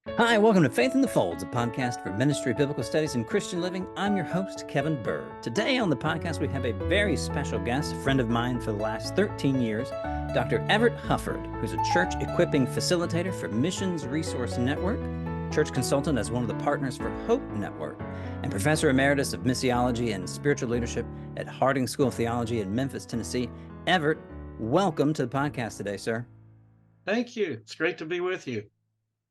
Hi, welcome to Faith in the Folds, a podcast for ministry, biblical studies, and Christian living. I'm your host, Kevin Burr. Today on the podcast, we have a very special guest, a friend of mine for the last 13 years, Dr. Evertt Huffard, who's a church equipping facilitator for Missions Resource Network, church consultant as one of the partners for Hope Network, and professor emeritus of missiology and spiritual leadership at Harding School of Theology in Memphis, Tennessee. Everett, welcome to the podcast today, sir. Thank you. It's great to be with you.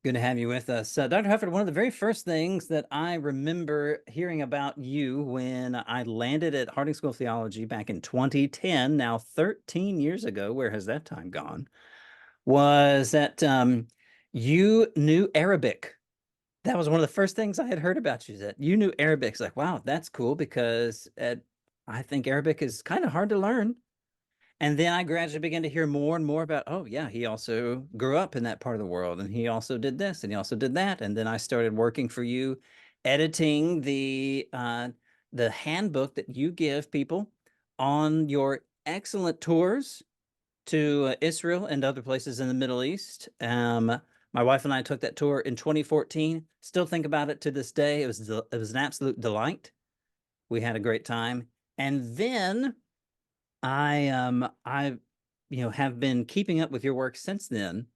Good to have you with us. Dr. Hufford, one of the very first things that I remember hearing about you when I landed at Harding School of Theology back in 2010, now 13 years ago, where has that time gone, was that you knew Arabic. That was one of the first things I had heard about you, that you knew Arabic. It's like, wow, that's cool because I think Arabic is kind of hard to learn. And then I gradually began to hear more and more about, oh, yeah, he also grew up in that part of the world, and he also did this, and he also did that. And then I started working for you, editing the handbook that you give people on your excellent tours to Israel and other places in the Middle East. My wife and I took that tour in 2014. Still think about it to this day. It was an absolute delight. We had a great time. And then I have been keeping up with your work since then,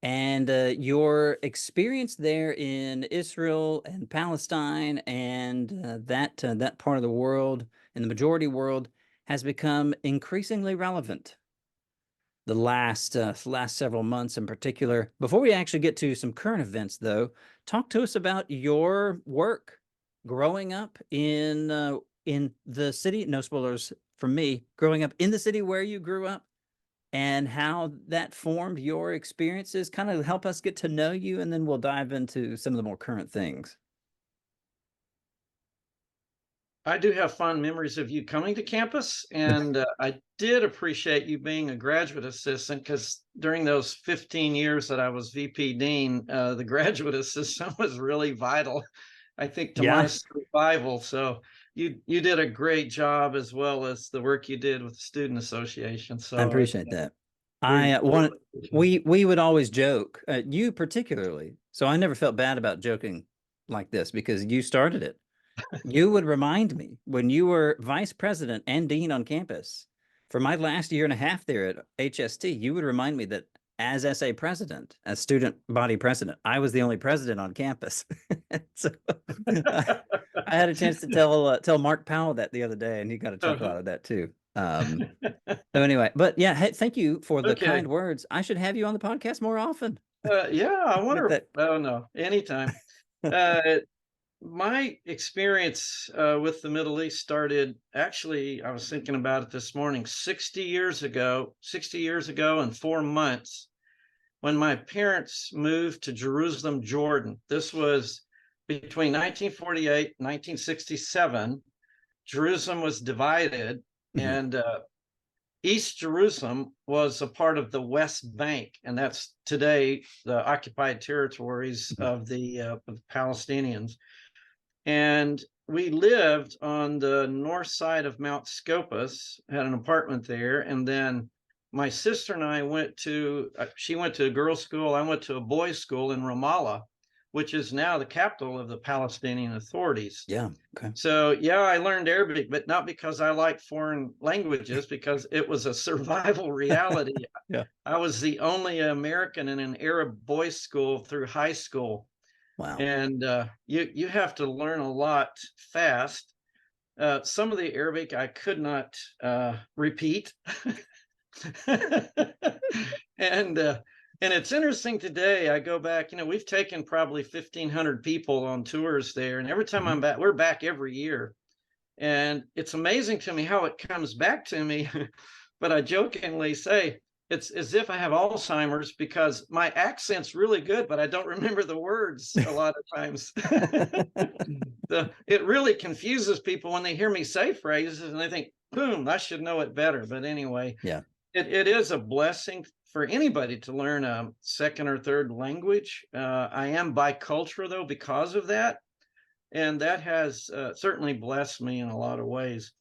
and your experience there in Israel and Palestine and that part of the world, in the majority world, has become increasingly relevant the last several months in particular. Before we actually get to some current events, though, talk to us about your work growing up in the city. No spoilers from me. Growing up in the city where you grew up, and how that formed your experiences. Kind of help us get to know you, and then we'll dive into some of the more current things. I do have fond memories of you coming to campus, and I did appreciate you being a graduate assistant because during those 15 years that I was VP Dean, the graduate assistant was really vital, I think, to my Yeah, survival. So you did a great job, as well as the work you did with the Student Association. I So appreciate that. we I want really we would always joke, you particularly. So I never felt bad about joking like this because you started it. You would remind me when you were vice president and dean on campus for my last year and a half there at HST. You would remind me that as SA president, as student body president, I was the only president on campus. So I, I had a chance to tell Mark Powell that the other day, and he got a chuckle out of that too. So anyway, but yeah, hey, thank you for the Okay. kind words. I should have you on the podcast more often Yeah, I with wonder. that. Oh no, anytime. Uh, my experience with the Middle East started, actually, I was thinking about it this morning, 60 years ago and 4 months, when my parents moved to Jerusalem, Jordan. This was between 1948 and 1967. Jerusalem was divided, Mhm. and East Jerusalem was a part of the West Bank, and that's today the occupied territories Mhm. of the Palestinians. And we lived on the north side of Mount Scopus, had an apartment there. And then my sister and I she went to a girls' school, I went to a boys' school in Ramallah, which is now the capital of the Palestinian Authorities. Yeah. Okay. So, yeah, I learned Arabic, but not because I like foreign languages, because it was a survival reality. Yeah. I was the only American in an Arab boys' school through high school, Wow. and you have to learn a lot fast. Some of the Arabic I could not repeat, and and it's interesting today. I go back. We've taken probably 1,500 people on tours there, and every time Mhm. I'm back, we're back every year, and it's amazing to me how it comes back to me. But I jokingly say it's as if I have Alzheimer's, because my accent's really good, but I don't remember the words a lot of times. It really confuses people when they hear me say phrases and they think, boom, I should know it better. But anyway, Yeah. it is a blessing for anybody to learn a second or third language. I am bicultural, though, because of that. And that has certainly blessed me in a lot of ways.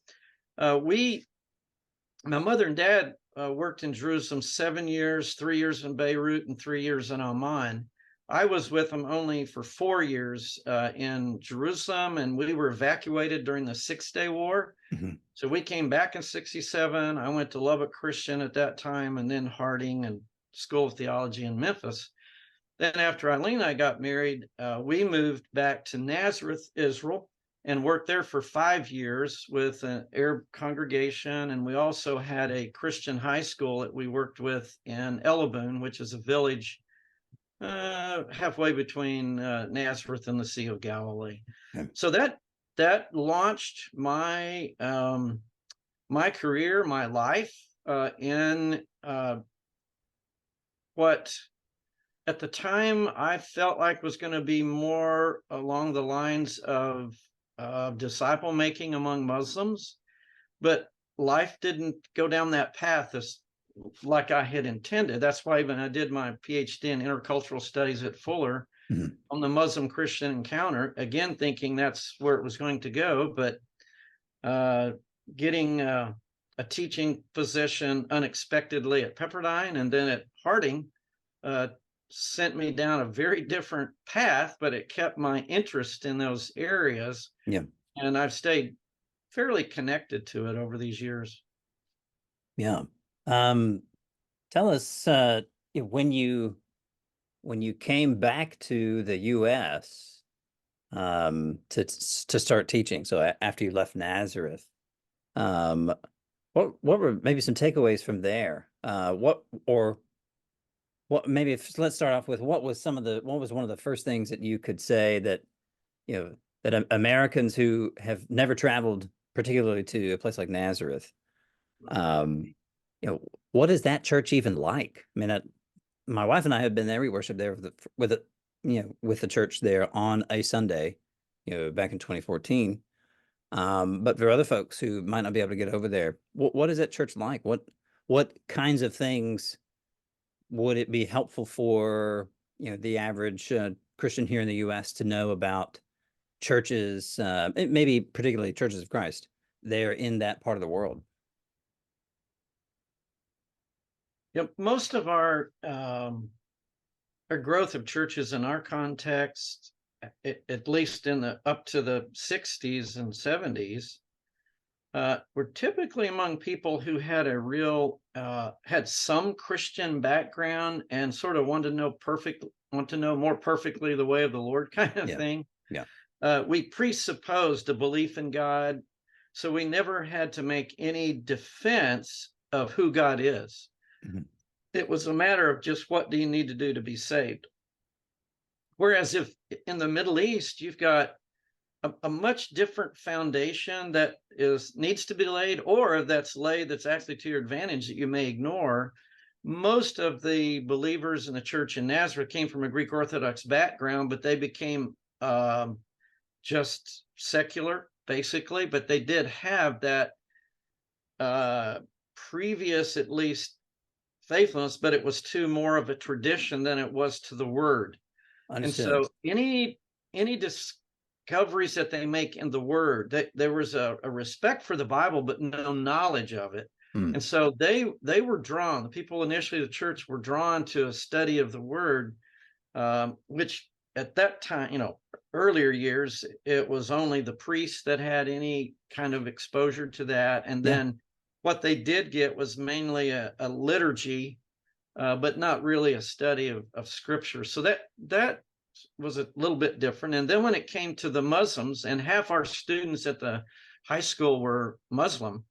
My mother and dad worked in Jerusalem 7 years, 3 years in Beirut, and 3 years in Amman. I was with them only for 4 years in Jerusalem, and we were evacuated during the Six-Day War. Mhm. So we came back in 67. I went to Lubbock Christian at that time, and then Harding and School of Theology in Memphis. Then after Eileen and I got married, we moved back to Nazareth, Israel, and worked there for 5 years with an Arab congregation. And we also had a Christian high school that we worked with in Elabun, which is a village halfway between Nazareth and the Sea of Galilee. Okay. So that launched my career, my life in what at the time I felt like was going to be more along the lines of disciple making among Muslims, but life didn't go down that path as like I had intended. That's why even I did my PhD in intercultural studies at Fuller Mhm. on the Muslim Christian encounter, again thinking that's where it was going to go, but uh, getting a teaching position unexpectedly at Pepperdine and then at Harding uh, sent me down a very different path, but it kept my interest in those areas. Yeah. And I've stayed fairly connected to it over these years. Yeah. Um, Tell us, when you came back to the U.S. To start teaching. So after you left Nazareth, um, what were maybe some takeaways from there? What maybe let's start off with what was one of the first things that you could say that that Americans who have never traveled, particularly to a place like Nazareth, um, what is that church even like? I mean, my wife and I have been there. We worshiped there with the church there on a Sunday, back in 2014. But for other folks who might not be able to get over there, what is that church like? What kinds of things would it be helpful for the average Christian here in the U.S. to know about churches, maybe particularly churches of Christ, there in that part of the world? Yep, most of our growth of churches in our context, at least in the up to the 60s and 70s, were typically among people who had had some Christian background and sort of want to know more perfectly the way of the Lord kind of Yeah, thing. yeah. We presupposed a belief in God, so we never had to make any defense of who God is. Mhm. It was a matter of just what do you need to do to be saved. Whereas if in the Middle East, you've got a much different foundation that needs to be laid, or that's laid that's actually to your advantage that you may ignore. Most of the believers in the church in Nazareth came from a Greek Orthodox background, but they became just secular, basically. But they did have that previous, at least, faithfulness, but it was to more of a tradition than it was to the word. And Understood. so any discoveries that they make in the word, there was a respect for the Bible, but no knowledge of it. Mm. And so they were drawn, the people initially of the church were drawn to a study of the word, which at that time, earlier years, it was only the priests that had any kind of exposure to that. And Yeah. then what they did get was mainly a liturgy, but not really a study of scripture. So that was a little bit different. And then when it came to the Muslims, and half our students at the high school were Muslim,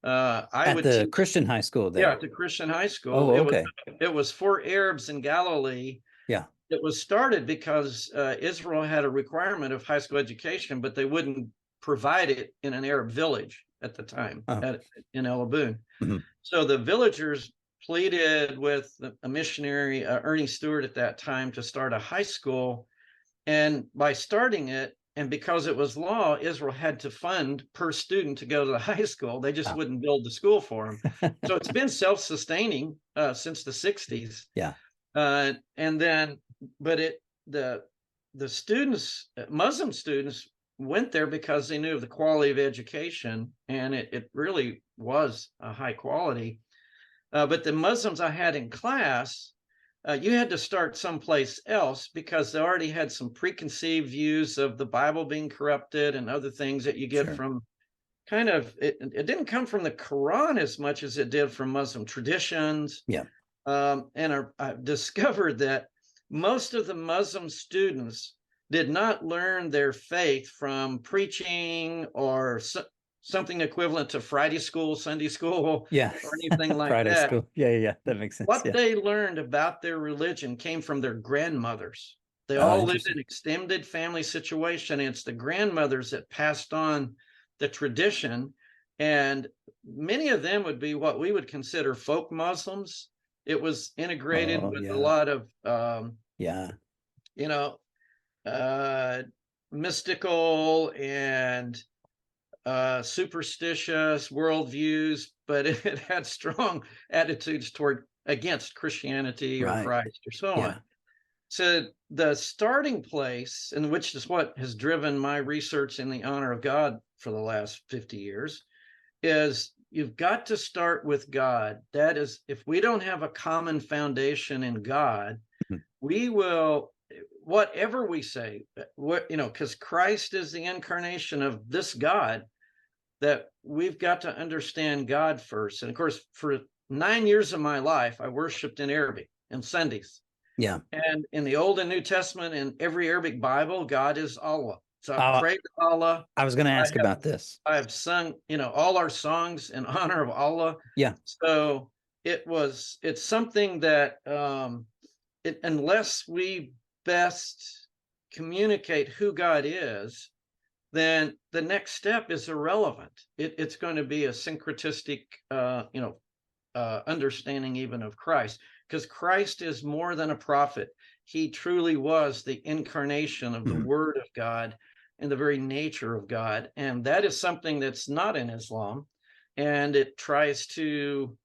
I At would the teach. Christian high school Yeah, there. at the Christian high school. Oh, It was okay. it was for Arabs in Galilee. Yeah. It was started because Israel had a requirement of high school education, but they wouldn't provide it in an Arab village at the time Oh. in El Aboon. Mhm. So the villagers pleaded with a missionary, Ernie Stewart at that time, to start a high school. And by starting it, and because it was law, Israel had to fund per student to go to the high school. They just Oh. wouldn't build the school for them. So it's been self-sustaining since the 60s. Yeah. And then, but the students, Muslim students, went there because they knew of the quality of education, and it really was a high quality. But the Muslims I had in class, you had to start someplace else because they already had some preconceived views of the Bible being corrupted and other things that you get Sure. from kind of it didn't come from the Quran as much as it did from Muslim traditions. Yeah. I've discovered that most of the Muslim students did not learn their faith from preaching or something equivalent to Friday school, Sunday school, Yeah. or anything like Friday that. school. Yeah, yeah, yeah. That makes sense. What Yeah. they learned about their religion came from their grandmothers. They Oh, all lived interesting. in extended family situation. And it's the grandmothers that passed on the tradition. And many of them would be what we would consider folk Muslims. It was integrated Oh, with a yeah. lot of, Yeah. you know, uh, mystical and superstitious worldviews, but it had strong attitudes toward against Christianity or Right. Christ or so on. Yeah. So the starting place, and which is what has driven my research in the honor of God for the last 50 years, is you've got to start with God. That is, if we don't have a common foundation in God, Mhm. we will whatever we say, what because Christ is the incarnation of this God, that we've got to understand God first. And of course, for 9 years of my life, I worshiped in Arabic and Sundays. Yeah. And in the Old and New Testament, in every Arabic Bible, God is Allah. So I've Uh, prayed to Allah. I was going to I ask have about this. I have sung, all our songs in honor of Allah. Yeah. So it's something that unless we best communicate who God is, then the next step is irrelevant. It's going to be a syncretistic, understanding even of Christ, because Christ is more than a prophet. He truly was the incarnation of the Mhm. Word of God and the very nature of God. And that is something that's not in Islam. And it tries to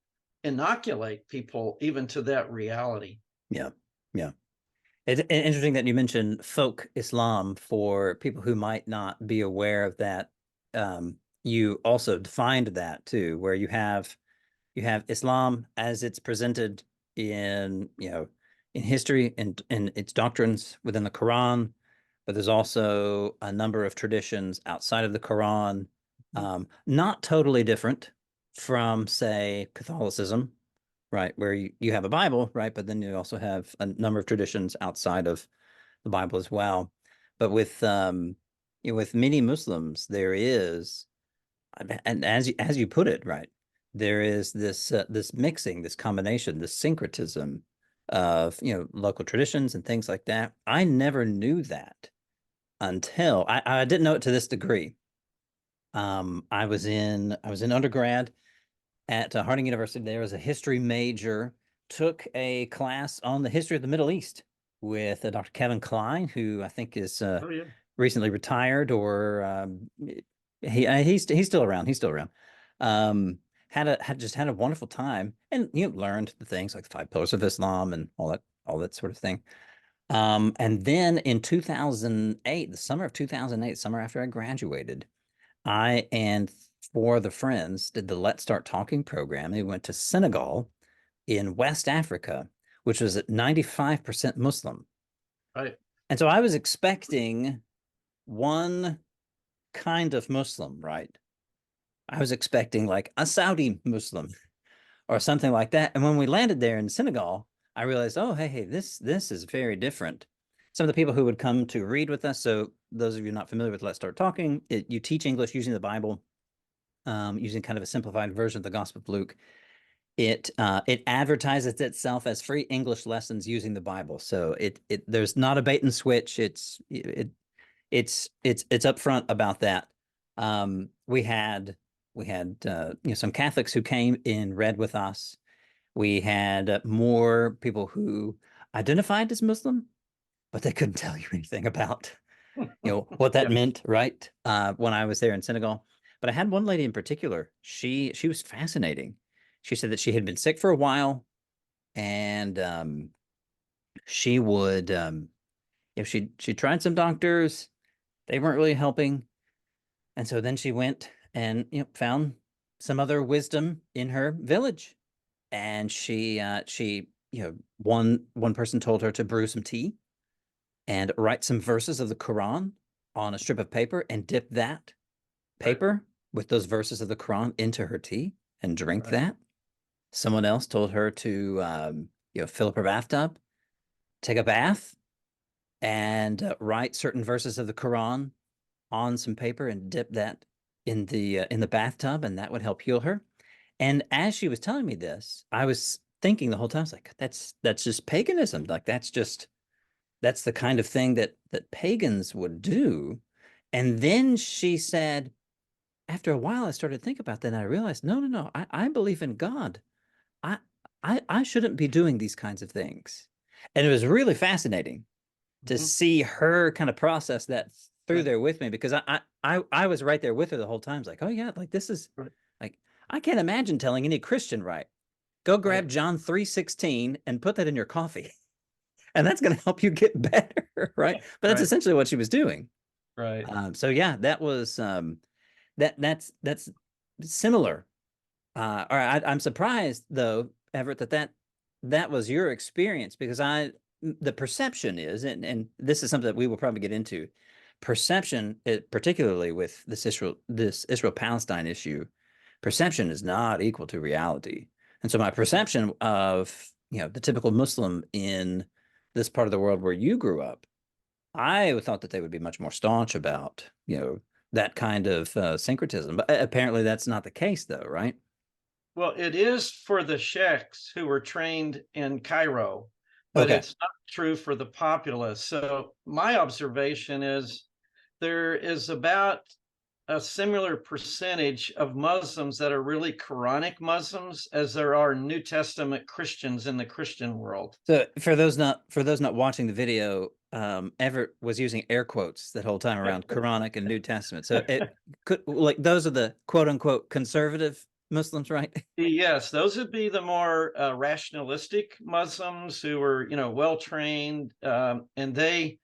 inoculate people even to that reality. Yeah. Yeah. It's interesting that you mentioned folk Islam for people who might not be aware of that. You also defined that too, where you have Islam as it's presented in in history and in its doctrines within the Quran, but there's also a number of traditions outside of the Quran, not totally different from, say, Catholicism, right? Where you have a Bible, right? But then you also have a number of traditions outside of the Bible as well. But with many Muslims, there is, and as you put it, right, there is this mixing, this combination, this syncretism of local traditions and things like that. I never knew that until I didn't know it to this degree. I was in undergrad at Harding University. There was a history major, took a class on the history of the Middle East with Dr. Kevin Klein, who I think is Oh yeah. recently retired, or he's still around. He's still around. Um, had a wonderful time, and learned the things like the five pillars of Islam and all that sort of thing. And then in 2008, the summer of 2008, summer after I graduated, I and four of the friends did the Let's Start Talking program. They went to Senegal in West Africa, which was at 95% Muslim. Right. And so I was expecting one kind of Muslim, right? I was expecting like a Saudi Muslim or something like that. And when we landed there in Senegal, I realized, oh, hey, this is very different. Some of the people who would come to read with us. So those of you not familiar with Let's Start Talking, you teach English using the Bible, using kind of a simplified version of the Gospel of Luke. It advertises itself as free English lessons using the Bible. So it there's not a bait and switch. It's upfront about that. We had some Catholics who came and read with us. We had more people who identified as Muslim, but they couldn't tell you anything about what that Yeah. meant, right? When I was there in Senegal. But I had one lady in particular. She was fascinating. She said that she had been sick for a while, and she would if she tried some doctors, they weren't really helping. And so then she went and found some other wisdom in her village. And she one person told her to brew some tea and write some verses of the Quran on a strip of paper and dip that Right. paper with those verses of the Quran into her tea and drink Right. that. Someone else told her to, fill up her bathtub, take a bath, and write certain verses of the Quran on some paper and dip that in the bathtub, and that would help heal her. And as she was telling me this, I was thinking the whole time, I was like, that's just paganism. Like that's the kind of thing that pagans would do. And then she said, after a while, I started to think about that, and I realized, no, no, no, I believe in God. I I shouldn't be doing these kinds of things. And it was really fascinating to Mhm. see her kind of process that through Right. there with me because I was right there with her the whole time. It's like, oh yeah, like this is Right. like I can't imagine telling any Christian, right? Go Right. grab John 3:16 and put that in your coffee. And that's going to help you get better, right? But that's Right. essentially what she was doing. Right. So yeah, that was that's similar. Or I'm surprised though, Everett, that was your experience because the perception is, and this is something that we will probably get into. Perception, particularly with this Israel Palestine issue, perception is not equal to reality. And so my perception of the typical Muslim in this part of the world where you grew up, I thought that they would be much more staunch about that kind of syncretism. But apparently that's not the case, though, right? Well, it is for the sheikhs who were trained in Cairo, but Okay. it's not true for the populace. So my observation is there is about a similar percentage of Muslims that are really Quranic Muslims as there are New Testament Christians in the Christian world. So for those not watching the video, Everett was using air quotes that whole time around Quranic and New Testament. So it could like those are the quote unquote conservative Muslims, right? Yes, those would be the more rationalistic Muslims who were, well trained, and I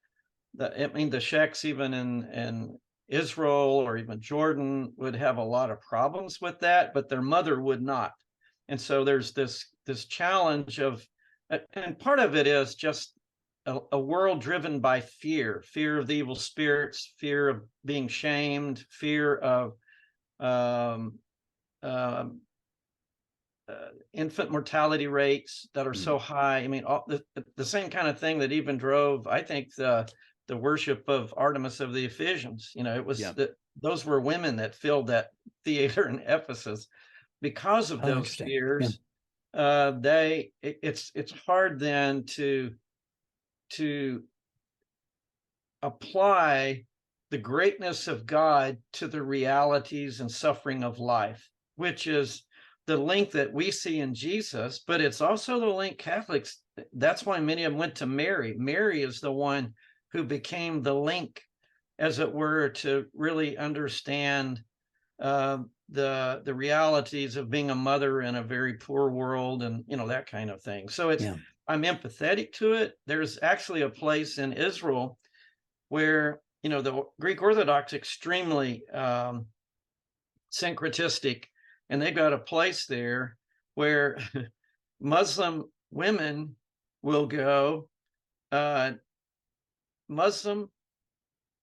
mean, the sheikhs even in Israel or even Jordan would have a lot of problems with that, but their mother would not. And so there's this challenge of, and part of it is just a world driven by fear of the evil spirits, fear of being shamed, fear of um, um, infant mortality rates that are Mm, so high. I mean, the same kind of thing that even drove, I think, the worship of Artemis of the Ephesians. It was yeah. that those were women that filled that theater in Ephesus because of Oh, those interesting. Yeah. fears. It's hard then to apply the greatness of God to the realities and suffering of life, which is the link that we see in Jesus, but it's also the link Catholics. That's why many of them went to Mary. Mary is the one who became the link, as it were, to really understand the realities of being a mother in a very poor world, and that kind of thing. So Yeah. I'm empathetic to it. There's actually a place in Israel where the Greek Orthodox extremely syncretistic, and they've got a place there where Muslim women will go, uh, Muslim,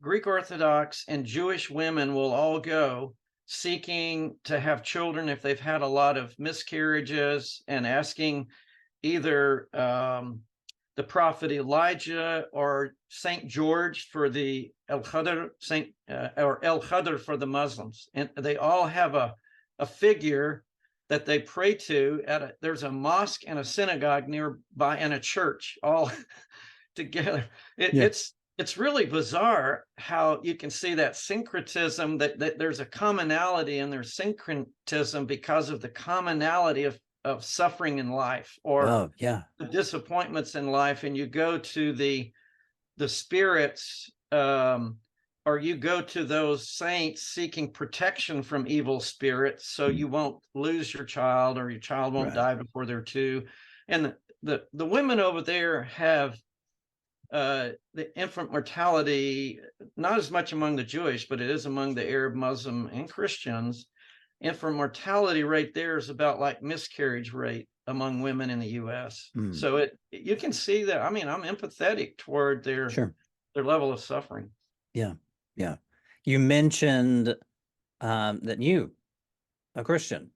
Greek Orthodox, and Jewish women will all go seeking to have children if they've had a lot of miscarriages and asking either the prophet Elijah or Saint George for the El Khadr, or El Khadr for the Muslims, and they all have a figure that they pray to there's a mosque and a synagogue nearby and a church all together. It, Yeah. it's it's really bizarre how you can see that syncretism, that there's a commonality in their syncretism because of the commonality of suffering in life or Oh, yeah. the disappointments in life, and you go to the spirits, or you go to those saints seeking protection from evil spirits so Mm, you won't lose your child or your child won't right. die before they're two. And the women over there have the infant mortality, not as much among the Jewish, but it is among the Arab, Muslim, and Christians. Infant mortality rate there is about like miscarriage rate among women in the U.S. Mm, So you can see that. I mean, I'm empathetic toward sure. their level of suffering. Yeah. Yeah. You mentioned that you, a Christian,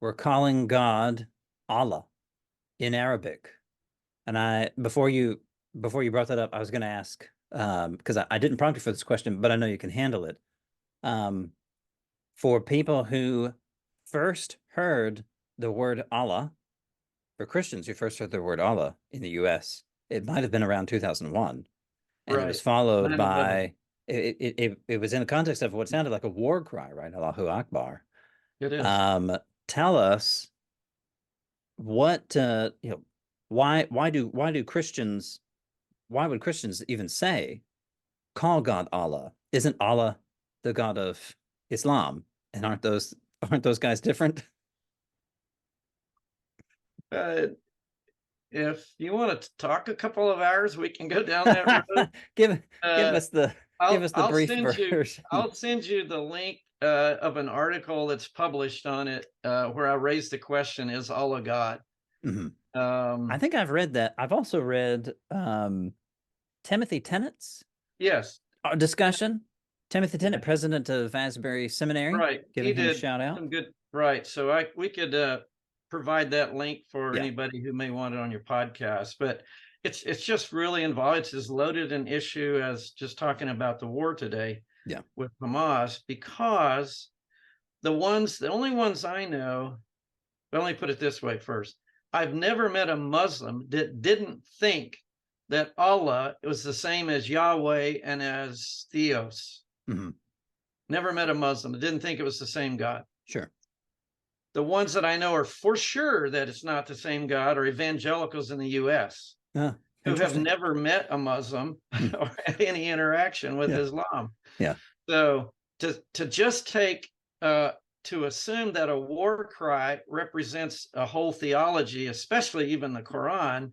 were calling God Allah in Arabic. And before you brought that up, I was going to ask, because I didn't prompt you for this question, but I know you can handle it. Um, for people who first heard the word Allah, for Christians who first heard the word Allah in the US, it might have been around 2001. And it was Right. followed 9/11. by, it was in the context of what sounded like a war cry, right? Allahu Akbar. It is. Um, Tell us what, why do Christians, why would Christians even say, call God Allah? Isn't Allah the God of Islam? And aren't those guys different? Uh, if you want to talk a couple of hours, we can go down that road. Give give Uh, us the give us the I'll brief send you version. the link of an article that's published on it where I raised the question: Is Allah God? Mhm. I Um, think I've read that. I've also read Timothy Tennett's yes, discussion. Timothy yeah, Tennant, president of Asbury Seminary, right. He giving him a did shout out. some good. Right, so we could provide that link for Yeah, anybody who may want it on your podcast. But it's just really involved. It's as loaded an issue as just talking about the war today yeah. with Hamas, because the only ones I know, let me put it this way first. I've never met a Muslim that didn't think that Allah was the same as Yahweh and as Theos. Hmm. Never met a Muslim that didn't think it was the same God. Sure. The ones that I know are for sure that it's not the same God are evangelicals in the US who have Interesting. never met a Muslim Hmm. or had any interaction with Yeah, Islam. yeah, So to just take to assume that a war cry represents a whole theology, especially even the Quran,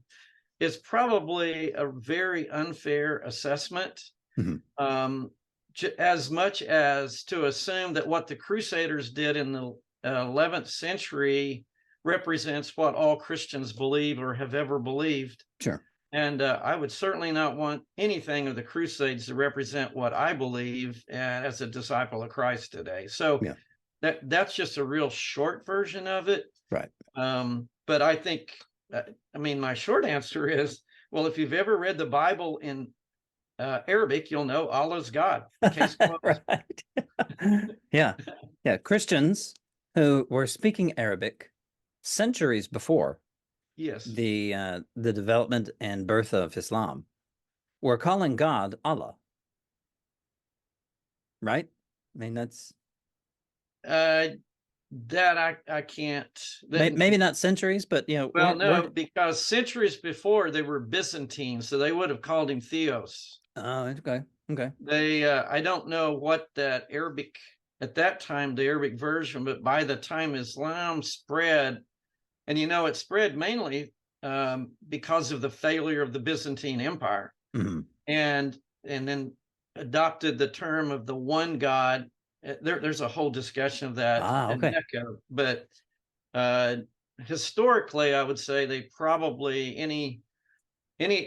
is probably a very unfair assessment. hmm, Um, as much as to assume that what the Crusaders did in the 11th century represents what all Christians believe or have ever believed. sure. And I would certainly not want anything of the Crusades to represent what I believe as a disciple of Christ today. So Yeah, that's just a real short version of it. right. But I think, I mean, my short answer is, well, if you've ever read the Bible in Arabic, you'll know Allah's God. Case closed. Right. Yeah, yeah. Christians who were speaking Arabic centuries before Yes. the development and birth of Islam were calling God Allah, right? I mean, that's Uh, that I can't. That, maybe not centuries, but well, weren't. no, because centuries before they were Byzantine, so they would have called him Theos. Oh, okay, okay. They, I don't know what that Arabic at that time, the Arabic version, but by the time Islam spread, and it spread mainly because of the failure of the Byzantine Empire, Hmm. and then adopted the term of the one God. There's a whole discussion of that Ah, in okay. Mecca, but uh, historically, I would say they probably any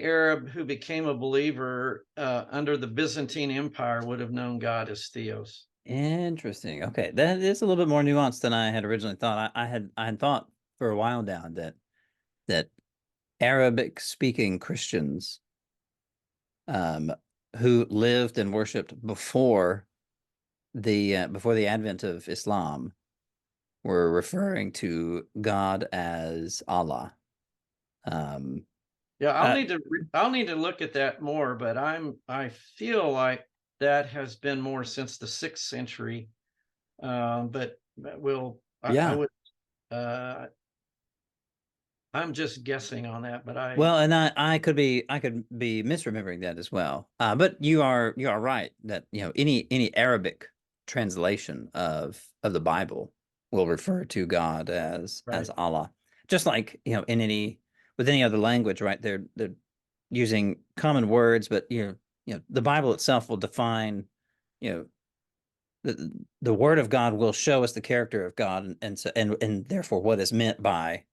Arab who became a believer under the Byzantine Empire would have known God as Theos. Interesting. Okay, that is a little bit more nuanced than I had originally thought. I had thought for a while now that Arabic speaking Christians um, who lived and worshipped before the advent of Islam were referring to God as Allah. Um, Yeah, uh, I'll need to look at that more, but I feel like that has been more since the 6th century. But I yeah. would uh, I'm just guessing on that, but Well, and I could be misremembering that as well. But you are right that any Arabic translation of the Bible will refer to God as right. Allah. Just like, in any other language, right? They're using common words, but the Bible itself will define, you know, the word of God will show us the character of God, and so and therefore what is meant by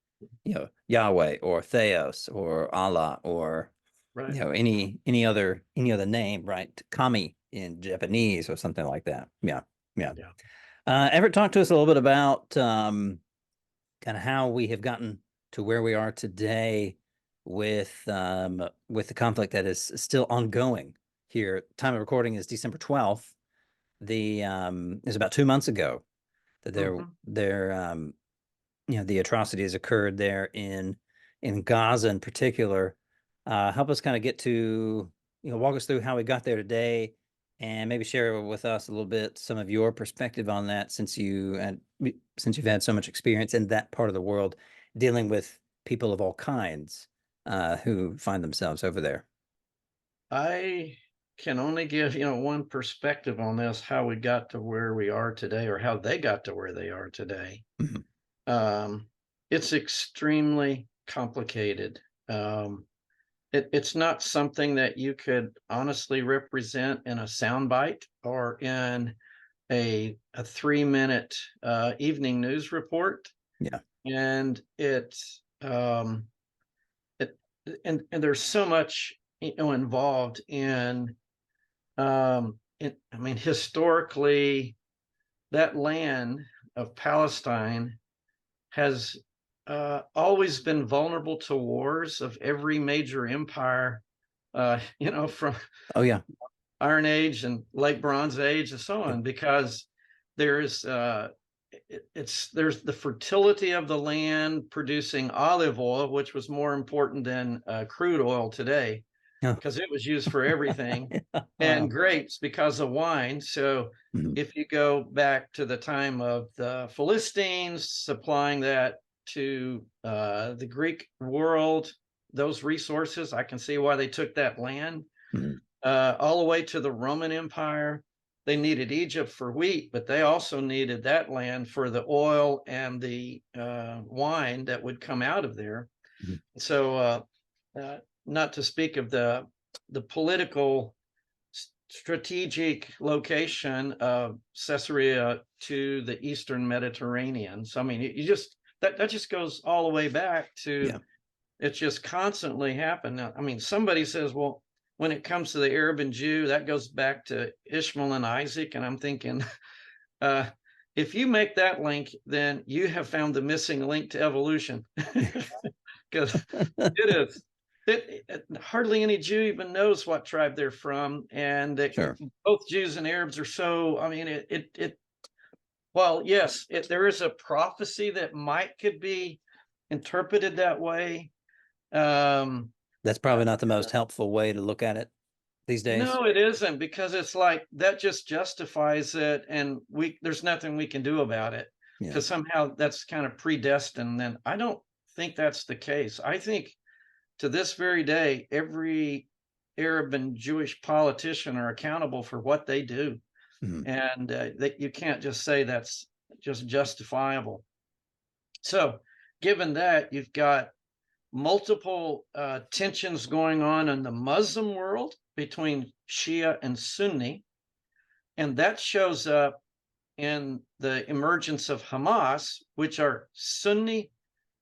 Yahweh or Theos or Allah or Right. any other name, right? Kami in Japanese or something like that. Yeah, yeah. Yeah. Everett, talk to us a little bit about kind of how we have gotten to where we are today with the conflict that is still ongoing here. Time of recording is December 12th. The is about 2 months ago that Hmm. the atrocities occurred there in Gaza in particular. Help us kind of get to, walk us through how we got there today, and maybe share with us a little bit some of your perspective on that, since you've had so much experience in that part of the world dealing with people of all kinds who find themselves over there. I can only give, one perspective on this, how we got to where we are today, or how they got to where they are today. Mhm. Um, it's extremely complicated. It's not something that you could honestly represent in a soundbite or in a 3-minute evening news report. Yeah. And it and there's so much involved I mean, historically, that land of Palestine has always been vulnerable to wars of every major empire, from Oh yeah. Iron Age and Late Bronze Age and so Yeah. on, because there's there's the fertility of the land producing olive oil, which was more important than crude oil today, Yeah. because it was used for everything, Uh, and grapes because of wine. So mhm. if you go back to the time of the Philistines supplying that to the Greek world, those resources, I can see why they took that land. Mhm. All the way to the Roman Empire. They needed Egypt for wheat, but they also needed that land for the oil and the wine that would come out of there. Mhm. So, not to speak of the political strategic location of Caesarea to the Eastern Mediterranean. So, I mean, you just that just goes all the way back to, Yeah. it's just constantly happened. Now, I mean, somebody says, well, when it comes to the Arab and Jew, that goes back to Ishmael and Isaac. And I'm thinking, uh, if you make that link, then you have found the missing link to evolution. Because it is. Hardly any Jew even knows what tribe they're from, and Sure. both Jews and Arabs are so. I mean, well, yes, there is a prophecy that might could be interpreted that way. Um, That's uh, probably not the most helpful way to look at it these days. no, it isn't, because it's like that just justifies it, and there's nothing we can do about it, Yeah. because somehow that's kind of predestined. And I don't think that's the case. I think to this very day, every Arab and Jewish politician are accountable for what they do, Mhm. and that you can't just say that's just justifiable. So, given that, you've got multiple tensions going on in the Muslim world between Shia and Sunni, and that shows up in the emergence of Hamas, which are Sunni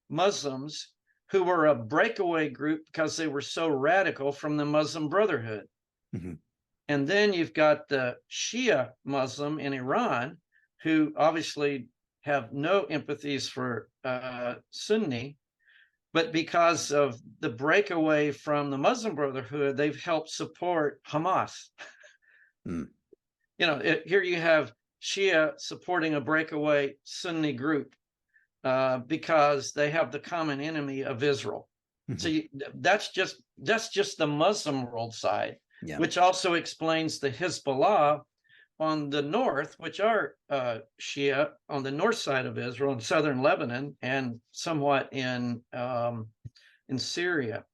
Muslims who were a breakaway group because they were so radical from the Muslim Brotherhood. Mhm. And then you've got the Shia Muslim in Iran, who obviously have no empathies for Sunni, but because of the breakaway from the Muslim Brotherhood, they've helped support Hamas. Mm. Here you have Shia supporting a breakaway Sunni group because they have the common enemy of Israel. So Mhm. that's just the Muslim world side, Yeah. which also explains the Hezbollah on the north, which are Shia on the north side of Israel in southern Lebanon and somewhat in Syria.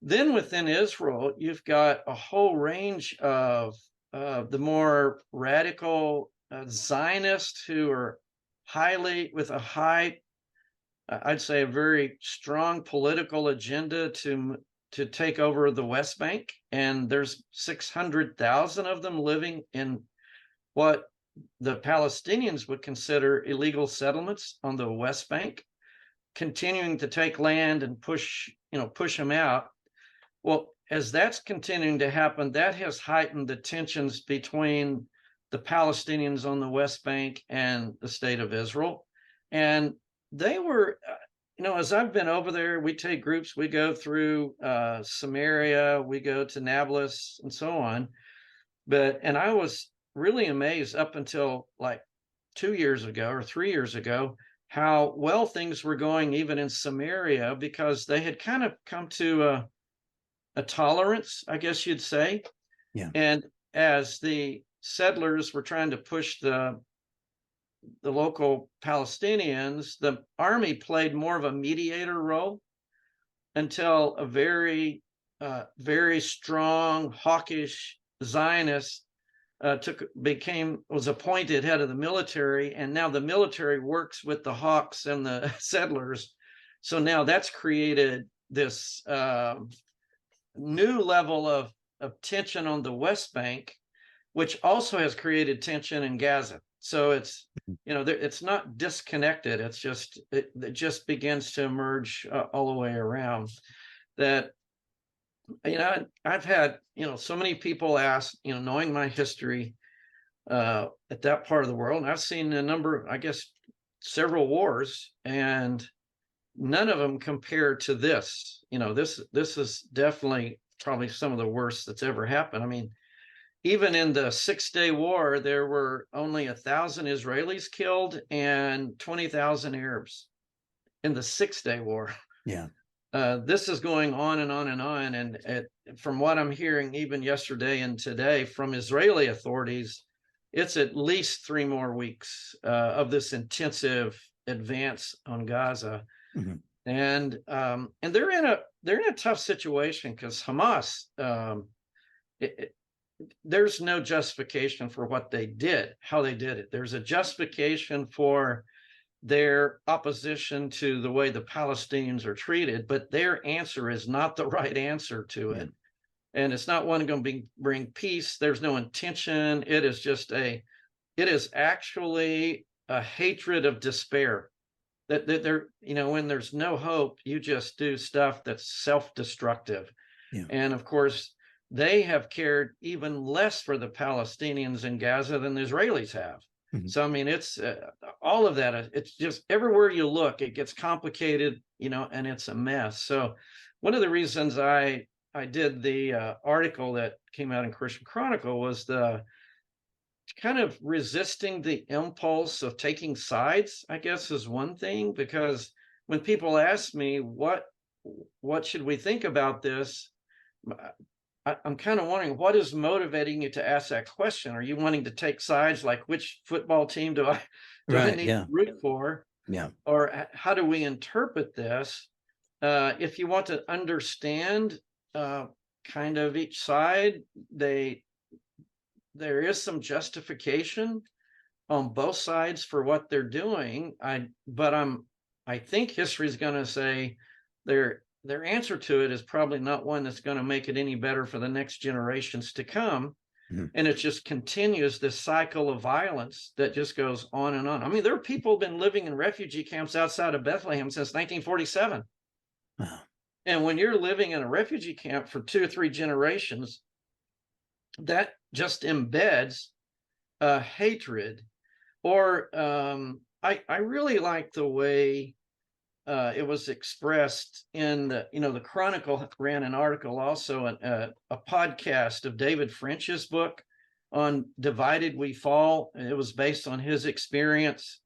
Then within Israel, you've got a whole range of the more radical Zionists who are with a high, I'd say, a very strong political agenda to take over the West Bank, and there's 600,000 of them living in what the Palestinians would consider illegal settlements on the West Bank. continuing to take land and push them out. Well, as that's continuing to happen, that has heightened the tensions between the Palestinians on the West Bank and the state of Israel. And they were, as I've been over there, we take groups, we go through Samaria, we go to Nablus and so on. And I was really amazed up until like 2 years ago or 3 years ago, how well things were going even in Samaria, because they had kind of come to a tolerance, I guess you'd say. Yeah. And as the settlers were trying to push the local Palestinians, the army played more of a mediator role until a very, very strong, hawkish Zionist was appointed head of the military, and now the military works with the hawks and the settlers. So now that's created this new level of tension on the West Bank, which also has created tension in Gaza. So it's it's not disconnected. It's just it just begins to emerge all the way around. That I've had so many people ask, knowing my history at that part of the world, and I've seen a number, I guess, several wars, and none of them compare to this. This is definitely probably some of the worst that's ever happened. I mean, even in the 6-Day War, there were only 1,000 Israelis killed and 20,000 Arabs in the 6-Day War. Yeah. This is going on and on and on. And from what I'm hearing, even yesterday and today from Israeli authorities, it's at least 3 more weeks of this intensive advance on Gaza. Mm-hmm. And they're in a tough situation, because Hamas, there's no justification for what they did, how they did it. There's a justification for their opposition to the way the Palestinians are treated, but their answer is not the right answer to it. And it's not one going to bring peace. There's no intention. It is actually a hatred of despair. That there, when there's no hope, you just do stuff that's self-destructive. Yeah. And of course, they have cared even less for the Palestinians in Gaza than the Israelis have. Mm-hmm. So, I mean, it's all of that. It's just everywhere you look, it gets complicated, and it's a mess. So one of the reasons I did the article that came out in Christian Chronicle was the kind of resisting the impulse of taking sides, I guess, is one thing. Because when people ask me, what should we think about this? I'm kind of wondering, what is motivating you to ask that question? Are you wanting to take sides, like which football team do I need to root for? Yeah. Or how do we interpret this? If you want to understand kind of each side, there is some justification on both sides for what they're doing. I think history is going to say their answer to it is probably not one that's going to make it any better for the next generations to come. Mm-hmm. And it just continues this cycle of violence that just goes on and on. I mean, there are people who've been living in refugee camps outside of Bethlehem since 1947. Wow. And when you're living in a refugee camp for 2 or 3 generations, that just embeds hatred. Or I really like the way it was expressed in the Chronicle ran an article, also a podcast of David French's book on Divided We Fall. It was based on his experience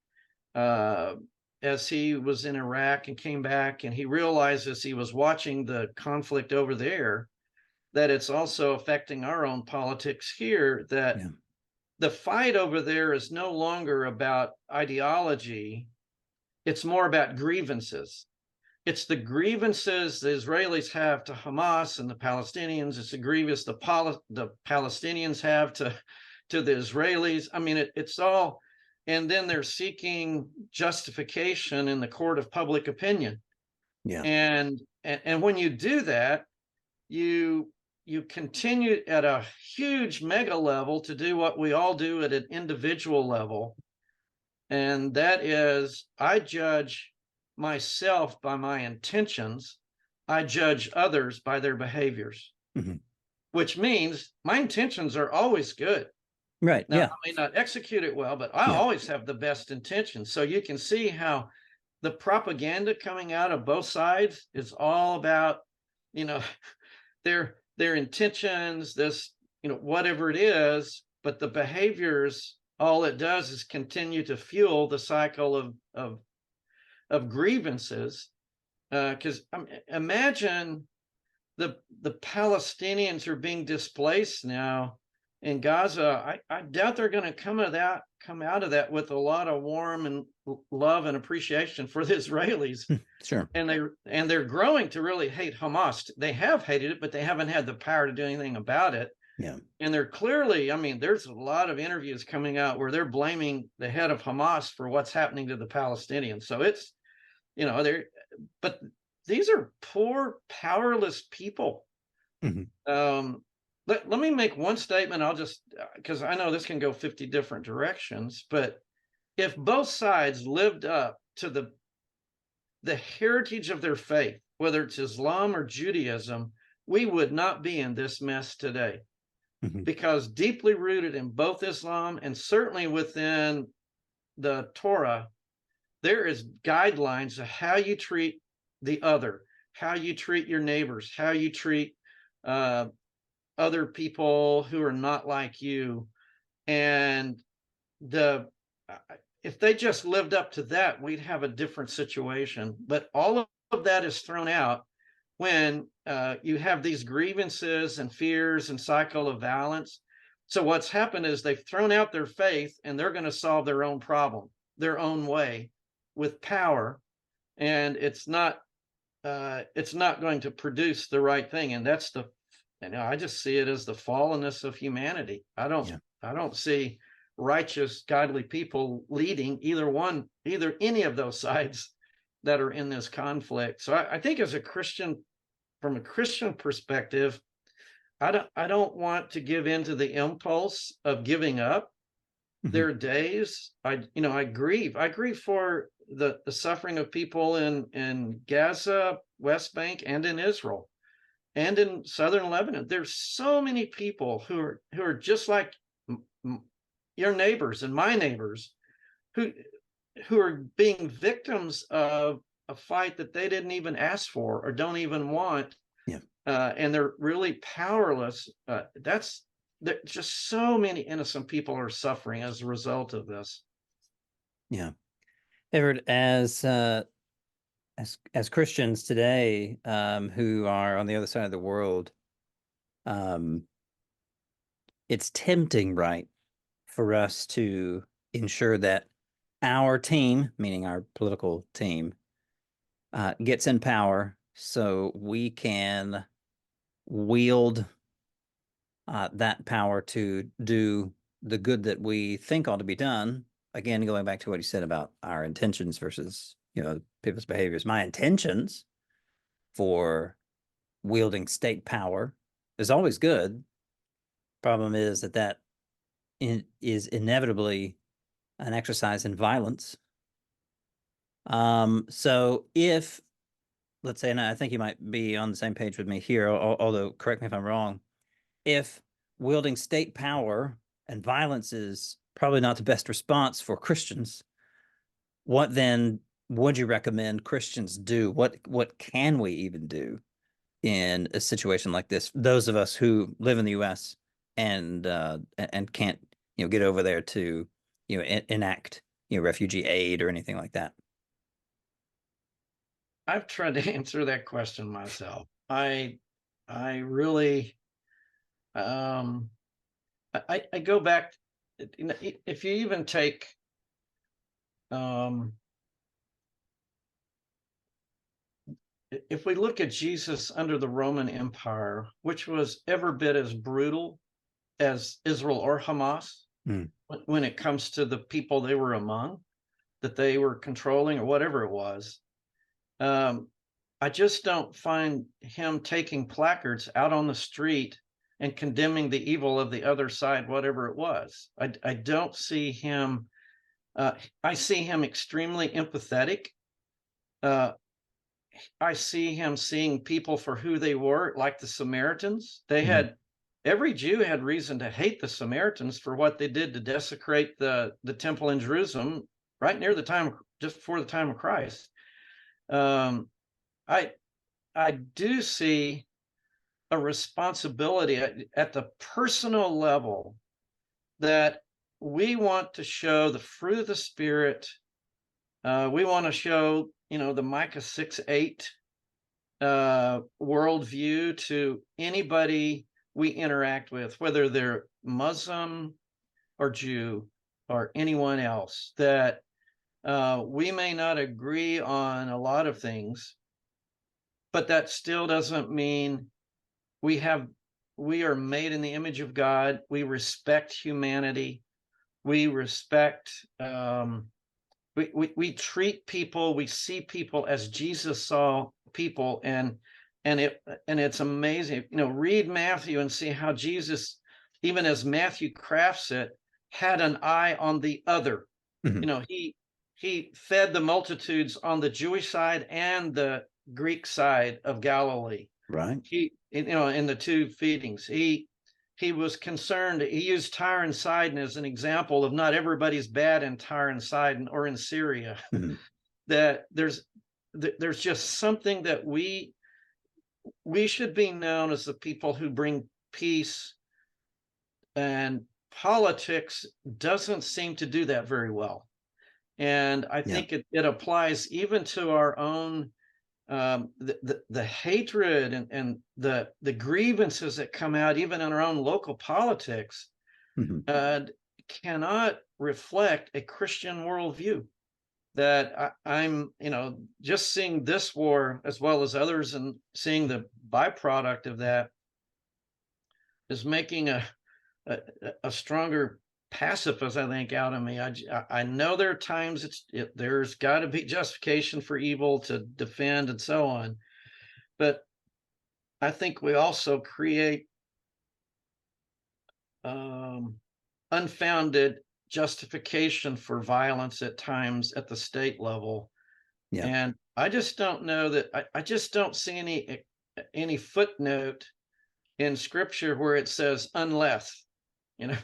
as he was in Iraq and came back, and he realized as he was watching the conflict over there that it's also affecting our own politics here, that the fight over there is no longer about ideology. It's more about grievances. It's the grievances the Israelis have to Hamas and the Palestinians. It's the grievance the Palestinians have to the Israelis. I mean, it's all, and then they're seeking justification in the court of public opinion. Yeah. And when you do that, you continue at a huge mega level to do what we all do at an individual level. And that is, I judge myself by my intentions, I judge others by their behaviors, Mhm. which means my intentions are always good. Right. Now, Yeah. I may not execute it well, but I Yeah. always have the best intentions. So you can see how the propaganda coming out of both sides is all about, you know, their intentions, this, whatever it is, but the behaviors, all it does is continue to fuel the cycle of grievances. Because imagine the Palestinians are being displaced now in Gaza. I doubt they're going to come out of that with a lot of warm and love and appreciation for the Israelis. Sure. And they're growing to really hate Hamas. They have hated it, but they haven't had the power to do anything about it. Yeah. And they're clearly, I mean, there's a lot of interviews coming out where they're blaming the head of Hamas for what's happening to the Palestinians. So it's, they're, but these are poor, powerless people. Mhm. Let me make one statement. I'll just, because I know this can go 50 different directions, but if both sides lived up to the heritage of their faith, whether it's Islam or Judaism, we would not be in this mess today. Mhm. Because deeply rooted in both Islam and certainly within the Torah, there is guidelines of how you treat the other, how you treat your neighbors, how you treat uh, other people who are not like you. And the if they just lived up to that, we'd have a different situation. But all of that is thrown out when you have these grievances and fears and cycle of violence. So what's happened is they've thrown out their faith and they're going to solve their own problem their own way with power, and it's not going to produce the right thing. And that's I just see it as the fallenness of humanity. Yeah. I don't see righteous, godly people leading either any of those sides that are in this conflict. So I think as a Christian, from a Christian perspective, I don't want to give in to the impulse of giving up. Mhm. There are days I grieve. I grieve for the suffering of people in Gaza, West Bank, and in Israel, and in southern Lebanon. There's so many people who are just like your neighbors and my neighbors who who are being victims of a fight that they didn't even ask for or don't even want, Yeah. and they're really powerless. There's just so many innocent people are suffering as a result of this. Yeah. Everett, as Christians today, who are on the other side of the world, um, it's tempting, right, for us to ensure that our team, meaning our political team, gets in power so we can wield that power to do the good that we think ought to be done. Again, going back to what you said about our intentions versus, people's behaviors. My intentions for wielding state power is always good. Problem is that is inevitably an exercise in violence. So if, let's say, and I think you might be on the same page with me here, although correct me if I'm wrong, if wielding state power and violence is probably not the best response for Christians, what then would you recommend Christians do? What can we even do in a situation like this? Those of us who live in the U.S. and can't get over there to enact refugee aid or anything like that. I've tried to answer that question myself. I really um I go back, if you even take um if we look at Jesus under the Roman Empire, which was every bit as brutal as Israel or Hamas Mm. when it comes to the people they were among, that they were controlling or whatever it was. Um, I just don't find him taking placards out on the street and condemning the evil of the other side, whatever it was. I don't see him. I see him extremely empathetic uh, I see him seeing people for who they were, like the Samaritans. Mhm. Every Jew had reason to hate the Samaritans for what they did to desecrate the temple in Jerusalem right near the time, just before the time of Christ. Um, I I do see a responsibility at the personal level that we want to show the fruit of the Spirit. We want to show, the Micah 6:8 worldview to anybody we interact with, whether they're Muslim or Jew or anyone else, that we may not agree on a lot of things, but that still doesn't mean we have we are made in the image of God. We respect humanity. We respect we treat people, we see people as Jesus saw people, and it's amazing. Read Matthew and see how Jesus, even as Matthew crafts it, had an eye on the other. Mhm. He fed the multitudes on the Jewish side and the Greek side of Galilee. Right. In the two feedings, he was concerned. He used Tyre and Sidon as an example of not everybody's bad in Tyre and Sidon or in Syria. Mhm. That there's just something that we should be known as the people who bring peace, and politics doesn't seem to do that very well. And I Yeah. think it applies even to our own, the hatred and the grievances that come out even in our own local politics, Mhm. uh, cannot reflect a Christian worldview. That I'm, just seeing this war as well as others and seeing the byproduct of that is making a, a stronger pacifist, I think, out of me. I know there are times there's got to be justification for evil to defend and so on, but I think we also create um, unfounded justification for violence at times at the state level. Yeah. And I just don't know that I just don't see any footnote in scripture where it says unless, you know,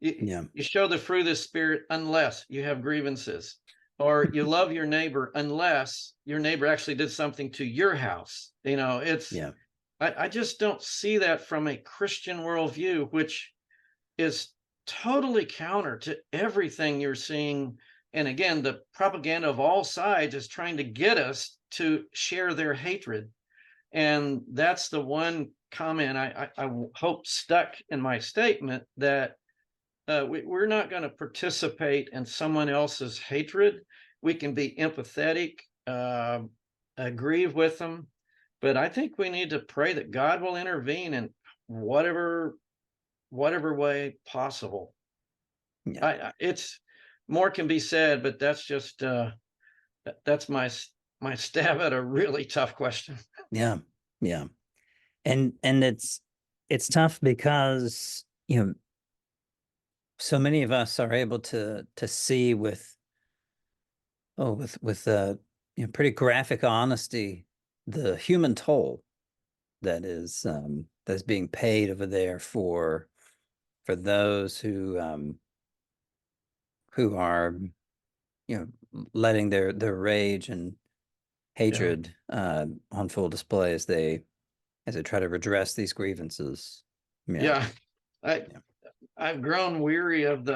Yeah. you show the fruit of the spirit unless you have grievances, or you love your neighbor unless your neighbor actually did something to your house. Yeah. I just don't see that from a Christian worldview, which is totally counter to everything you're seeing. And again, the propaganda of all sides is trying to get us to share their hatred. And that's the one comment I hope stuck in my statement, that we're not going to participate in someone else's hatred. We can be empathetic, grieve with them, but I think we need to pray that God will intervene in whatever way possible. Yeah. It's more can be said, but that's just that's my stab at a really tough question. Yeah. Yeah. And it's tough because, so many of us are able to see with pretty graphic honesty the human toll that's being paid over there for those who are letting their rage and Yeah, hatred on full display as they try to redress these grievances. Yeah. yeah. I Yeah. I've grown weary of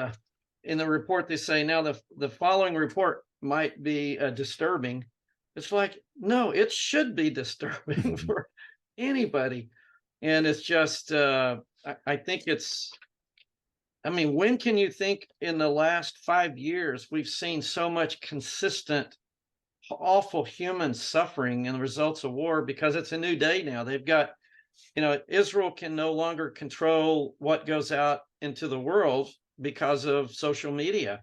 in the report they say now the following report might be disturbing. It's like, no, it should be disturbing for anybody. And it's just I think I mean, when can you think in the last 5 years we've seen so much consistent awful human suffering and the results of war? Because it's a new day now. They've got, Israel can no longer control what goes out into the world because of social media.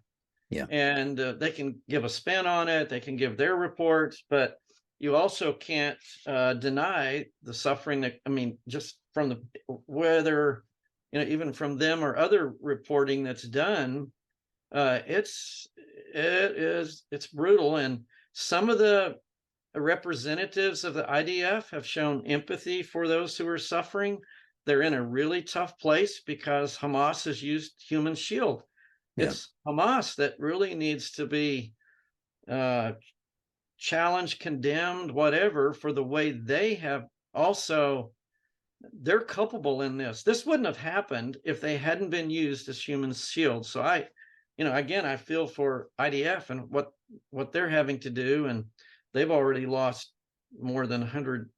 Yeah. And they can give a spin on it, they can give their reports, but you also can't deny the suffering that, I mean, just from the whether, even from them or other reporting that's done, it's brutal. And some of the representatives of the IDF have shown empathy for those who are suffering. They're in a really tough place because Hamas has used human shield. Yeah. It's Hamas that really needs to be uh, challenged, condemned, whatever, for the way they have also, they're culpable in this. This wouldn't have happened if they hadn't been used as human shields. So again, I feel for IDF and what they're having to do, and they've already lost more than 100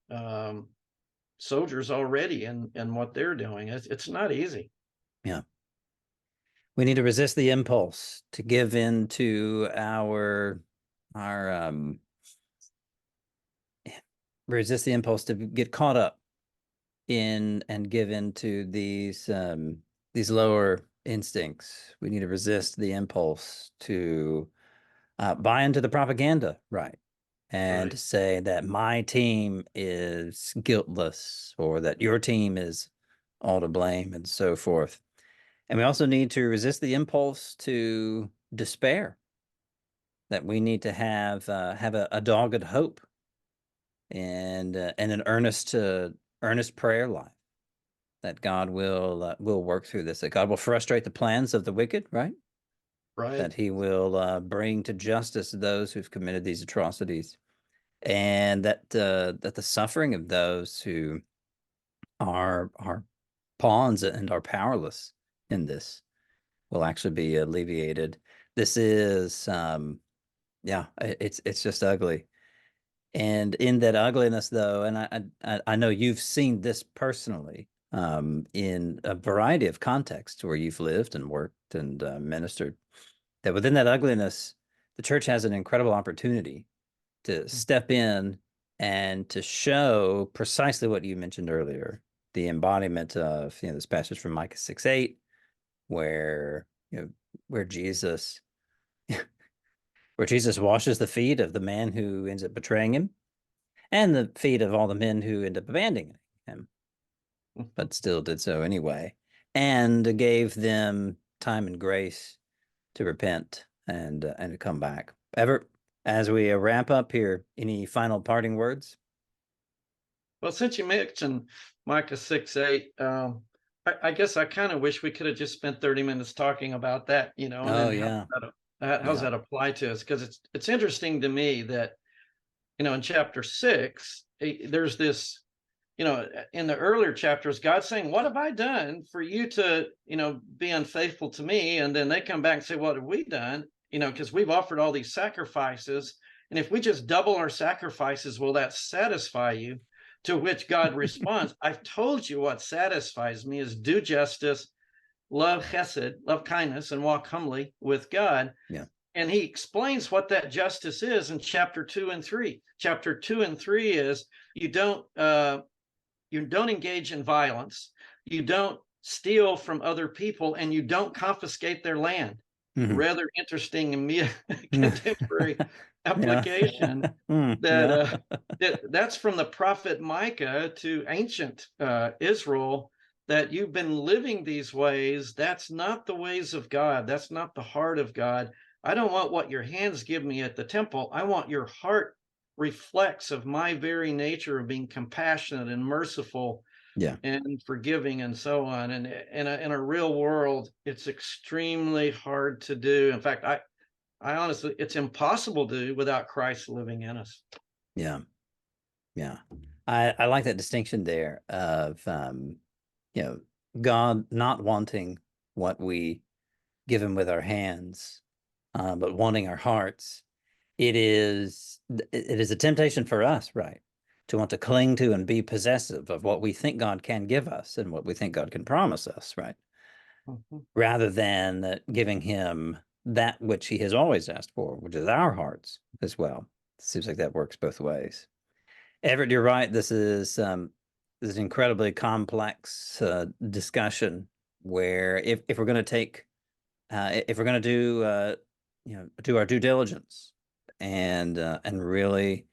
soldiers already in what they're doing. It's not easy. Yeah. We need to resist the impulse to give in to our resist the impulse to get caught up in and give in to these lower instincts. We need to resist the impulse to buy into the propaganda, right? And to Right. say that my team is guiltless or that your team is all to blame and so forth. And we also need to resist the impulse to despair, that we need to have a dogged hope and an earnest prayer life, that God will work through this, that God will frustrate the plans of the wicked, right? Right. That He will bring to justice those who've committed these atrocities, and that the suffering of those who are pawns and are powerless in this will actually be alleviated. This is yeah, it's just ugly. And in that ugliness, though, and I know you've seen this personally in a variety of contexts where you've lived and worked and ministered, that within that ugliness, the church has an incredible opportunity to step in and to show precisely what you mentioned earlier, the embodiment of this passage from Micah 6:8, where where Jesus where Jesus washes the feet of the man who ends up betraying him and the feet of all the men who end up abandoning him, but still did so anyway, and gave them time and grace to repent and to come back. Everett, as we wrap up here, any final parting words? Well, since you mentioned Micah 6:8, I guess I kind of wish we could have just spent 30 minutes talking about that, and Oh then yeah, how's yeah. that apply to us? Because it's interesting to me that, in chapter 6, there's this, in the earlier chapters, God's saying, "What have I done for you to, be unfaithful to me?" And then they come back and say, "What have we done?" Because we've offered all these sacrifices, and if we just double our sacrifices, will that satisfy you? To which God responds, "I've told you what satisfies me is do justice, love chesed, love kindness, and walk humbly with God." Yeah. And he explains what that justice is in chapter 2 and 3. Chapter 2 and 3 is you don't engage in violence, you don't steal from other people, and you don't confiscate their land. Mhm. Rather interesting and contemporary Yeah. application that Yeah. that's from the prophet Micah to ancient Israel, that you've been living these ways. That's not the ways of God. That's not the heart of God. I don't want what your hands give me at the temple. I want your heart reflects of my very nature of being compassionate and merciful Yeah. and forgiving and so on. And in a real world, it's extremely hard to do. In fact, I honestly, it's impossible to do without Christ living in us. Yeah. Yeah. I like that distinction there of you know, God not wanting what we give him with our hands, but wanting our hearts. It is a temptation for us, right? To want to cling to and be possessive of what we think God can give us and what we think God can promise us, right? Mhm. Rather than giving him that which he has always asked for, which is our hearts as well. It seems like that works both ways. Everett, you're right. This is an incredibly complex discussion where if we're going to take if we're going to do our due diligence and really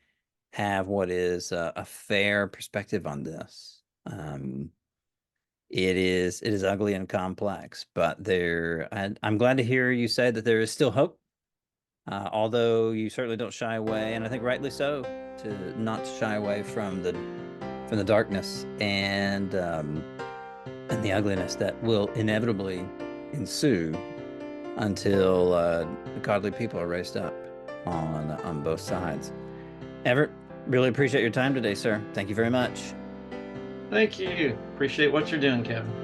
have what is a fair perspective on this, it is ugly and complex, but I'm glad to hear you say that there is still hope Although you certainly don't shy away, and I think rightly so, to not shy away from the darkness and the ugliness that will inevitably ensue until godly people are raised up on both sides. Everett, really appreciate your time today, sir. Thank you very much. Thank you. Appreciate what you're doing, Kevin.